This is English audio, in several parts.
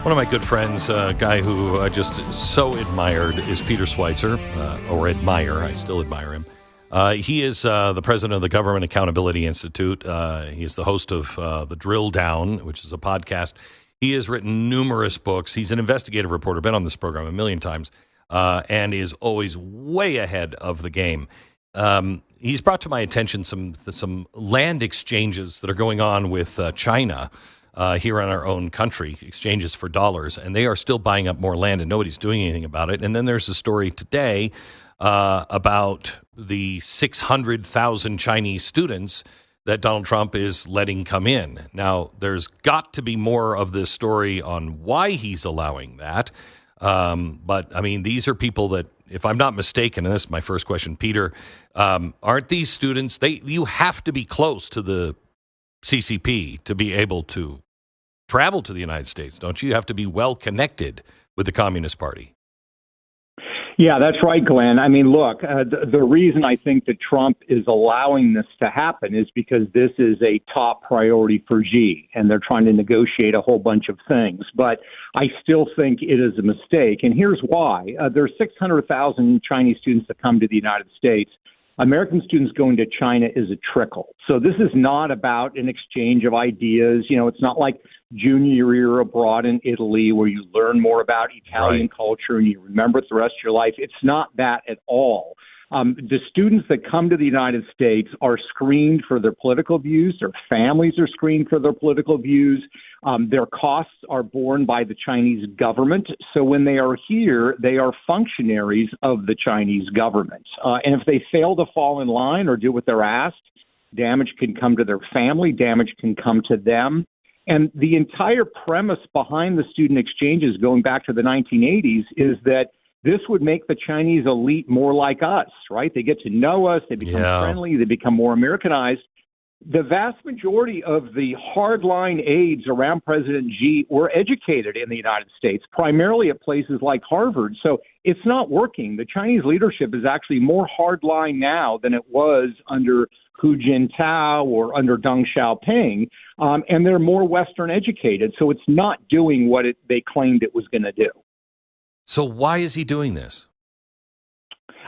One of my good friends, a guy who I just so admired, is Peter Schweizer, I still admire him. He is the president of the Government Accountability Institute. He is the host of The Drill Down, which is a podcast. He has written numerous books. He's an investigative reporter, been on this program a million times, and is always way ahead of the game. He's brought to my attention some land exchanges that are going on with China here in our own country, exchanges for dollars, and they are still buying up more land, and nobody's doing anything about it. And then there's a story today about the 600,000 Chinese students that Donald Trump is letting come in. Now, there's got to be more of this story on why he's allowing that. But, I mean, these are people that, if I'm not mistaken, and this is my first question, Peter, aren't these students, you have to be close to the CCP to be able to travel to the United States, don't you? You have to be well connected with the Communist Party. Yeah, that's right, Glenn. I mean, look, the reason I think that Trump is allowing this to happen is because this is a top priority for Xi, and they're trying to negotiate a whole bunch of things. But I still think it is a mistake, and here's why. There's 600,000 Chinese students that come to the United States. American students going to China is a trickle. So this is not about an exchange of ideas. You know, it's not like junior year abroad in Italy where you learn more about Italian culture and you remember it the rest of your life. It's not that at all. The students that come to the United States are screened for their political views. Their families are screened for their political views. Their costs are borne by the Chinese government. So when they are here, they are functionaries of the Chinese government. And if they fail to fall in line or do what they're asked, damage can come to their family, damage can come to them. And the entire premise behind the student exchanges going back to the 1980s is that this would make the Chinese elite more like us, right? They get to know us, they become friendly, they become more Americanized. The vast majority of the hardline aides around President Xi were educated in the United States, primarily at places like Harvard. So it's not working. The Chinese leadership is actually more hardline now than it was under Hu Jintao or under Deng Xiaoping, and they're more Western educated. So it's not doing what they claimed it was going to do. So why is he doing this?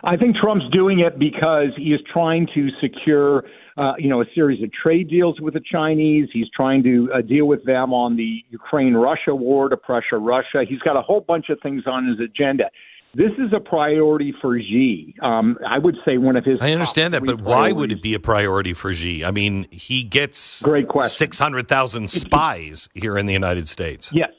I think Trump's doing it because he is trying to secure, a series of trade deals with the Chinese. He's trying to deal with them on the Ukraine-Russia war to pressure Russia. He's got a whole bunch of things on his agenda. This is a priority for Xi. I would say one of his. I understand that, but why would it be a priority for Xi? I mean, he gets 600,000 spies here in the United States. Yes.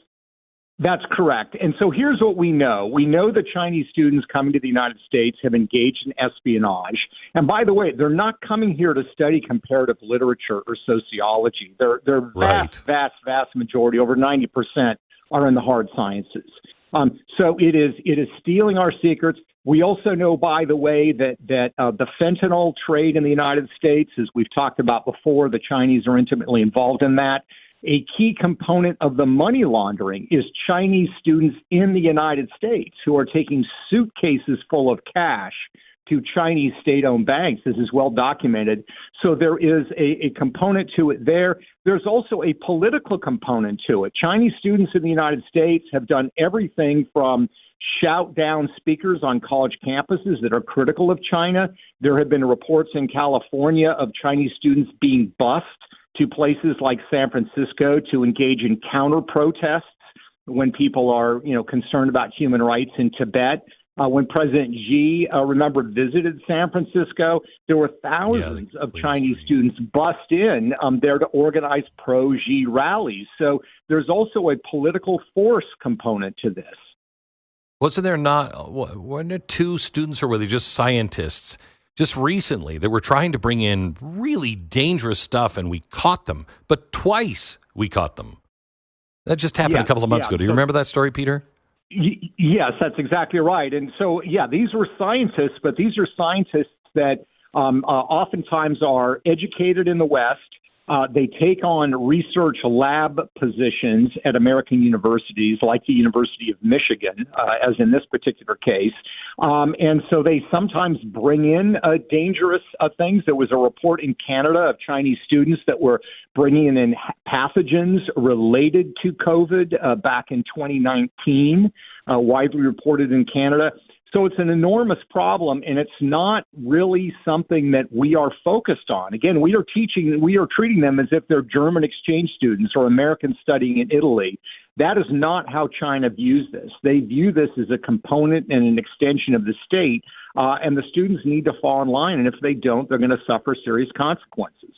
That's correct. And so here's what we know. We know that Chinese students coming to the United States have engaged in espionage. And by the way, they're not coming here to study comparative literature or sociology. They're vast majority, over 90%, are in the hard sciences. So it is stealing our secrets. We also know, by the way, that the fentanyl trade in the United States, as we've talked about before, the Chinese are intimately involved in that. A key component of the money laundering is Chinese students in the United States who are taking suitcases full of cash to Chinese state-owned banks. This is well documented. So there is a component to it there. There's also a political component to it. Chinese students in the United States have done everything from shout down speakers on college campuses that are critical of China. There have been reports in California of Chinese students being bused to places like San Francisco to engage in counter protests when people are, concerned about human rights in Tibet. When President Xi, visited San Francisco, there were thousands of Chinese students bussed in there to organize pro-Xi rallies. So there's also a political force component to this. Wasn't there two students, or were they just scientists just recently that were trying to bring in really dangerous stuff, and we caught them, but twice we caught them? That just happened a couple of months ago. Do you remember that story, Peter? Yes, that's exactly right. And so, these were scientists, but these are scientists that oftentimes are educated in the West. They take on research lab positions at American universities like the University of Michigan, as in this particular case. And so they sometimes bring in dangerous things. There was a report in Canada of Chinese students that were bringing in pathogens related to COVID back in 2019, widely reported in Canada. So it's an enormous problem, and it's not really something that we are focused on. Again, we are treating them as if they're German exchange students or Americans studying in Italy. That is not how China views this. They view this as a component and an extension of the state, and the students need to fall in line, and if they don't, they're going to suffer serious consequences.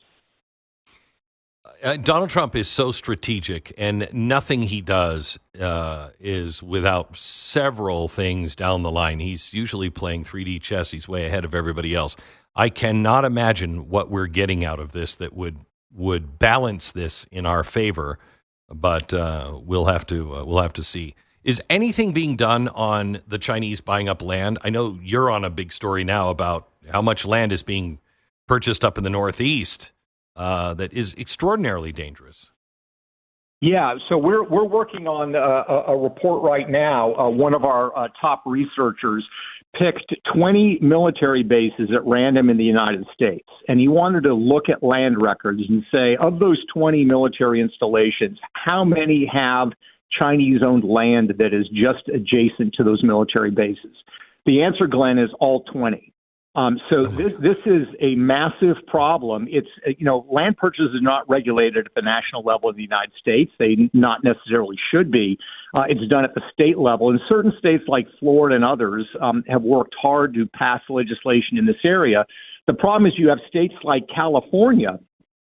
Donald Trump is so strategic, and nothing he does is without several things down the line. He's usually playing 3D chess. He's way ahead of everybody else. I cannot imagine what we're getting out of this that would balance this in our favor, but we'll have to see. Is anything being done on the Chinese buying up land? I know you're on a big story now about how much land is being purchased up in the Northeast. That is extraordinarily dangerous. Yeah, so we're working on a report right now. One of our top researchers picked 20 military bases at random in the United States, and he wanted to look at land records and say, of those 20 military installations, how many have Chinese-owned land that is just adjacent to those military bases? The answer, Glenn, is all 20. This is a massive problem. It's, land purchases are not regulated at the national level in the United States. They not necessarily should be. It's done at the state level. And certain states like Florida and others have worked hard to pass legislation in this area. The problem is you have states like California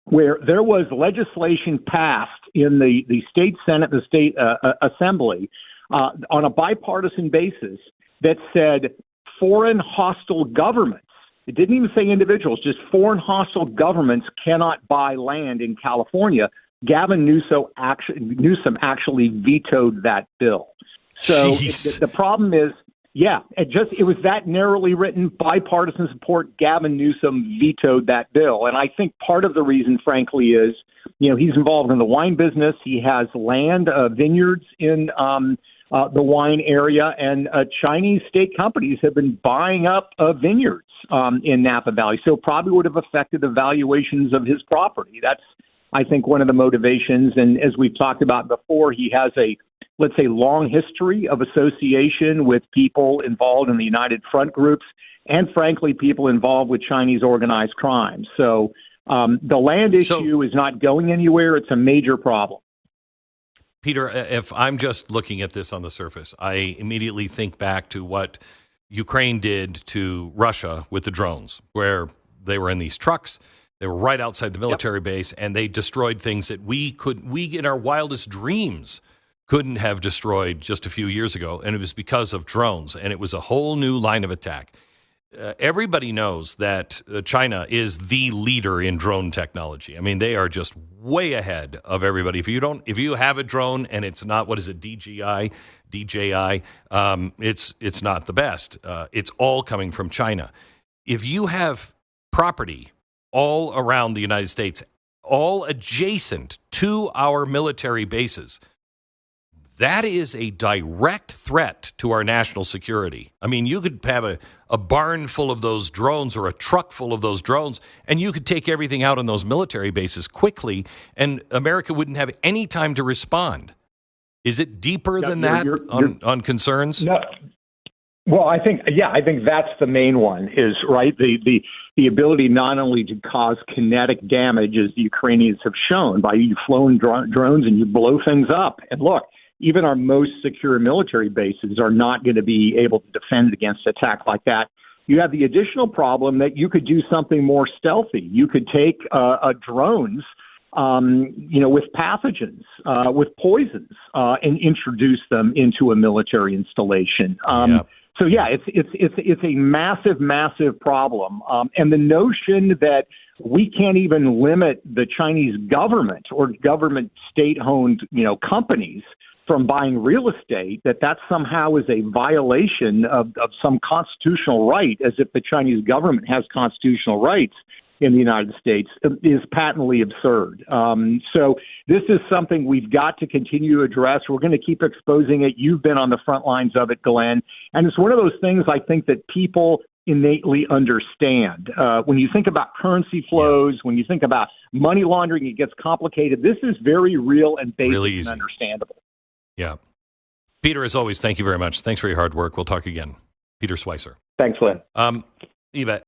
where there was legislation passed in the state Senate, the state assembly, on a bipartisan basis that said foreign hostile governments, it didn't even say individuals, just foreign hostile governments cannot buy land in California. Gavin Newsom actually vetoed that bill. So the problem is, it was that narrowly written, bipartisan support. Gavin Newsom vetoed that bill. And I think part of the reason, frankly, is, he's involved in the wine business. He has land, vineyards in the wine area, and Chinese state companies have been buying up vineyards in Napa Valley. So it probably would have affected the valuations of his property. That's, I think, one of the motivations. And as we've talked about before, he has a, let's say, long history of association with people involved in the United Front groups and, frankly, people involved with Chinese organized crime. So the land issue is not going anywhere. It's a major problem. Peter, if I'm just looking at this on the surface, I immediately think back to what Ukraine did to Russia with the drones, where they were in these trucks, they were right outside the military base, and they destroyed things that we in our wildest dreams couldn't have destroyed just a few years ago, and it was because of drones, and it was a whole new line of attack. Everybody knows that China is the leader in drone technology. I mean, they are just way ahead of everybody. If you have a drone and it's not, what is it, DJI, it's not the best. It's all coming from China. If you have property all around the United States, all adjacent to our military bases, that is a direct threat to our national security. I mean, you could have a barn full of those drones or a truck full of those drones, and you could take everything out on those military bases quickly, and America wouldn't have any time to respond. Is it deeper than that on concerns? No. Well, I think that's the main one is, right, the ability not only to cause kinetic damage, as the Ukrainians have shown, by you flown drones and you blow things up. And look, even our most secure military bases are not going to be able to defend against attack like that. You have the additional problem that you could do something more stealthy. You could take drones, with pathogens, with poisons, and introduce them into a military installation. So it's a massive, massive problem. And the notion that we can't even limit the Chinese government or government state-owned, companies from buying real estate, that somehow is a violation of some constitutional right, as if the Chinese government has constitutional rights, in the United States is patently absurd. So this is something we've got to continue to address. We're going to keep exposing it. You've been on the front lines of it, Glenn. And it's one of those things I think that people innately understand. When you think about currency flows, when you think about money laundering, it gets complicated. This is very real and basic really and understandable. Yeah. Peter, as always, thank you very much. Thanks for your hard work. We'll talk again. Peter Schweizer. Thanks, Glenn. You bet.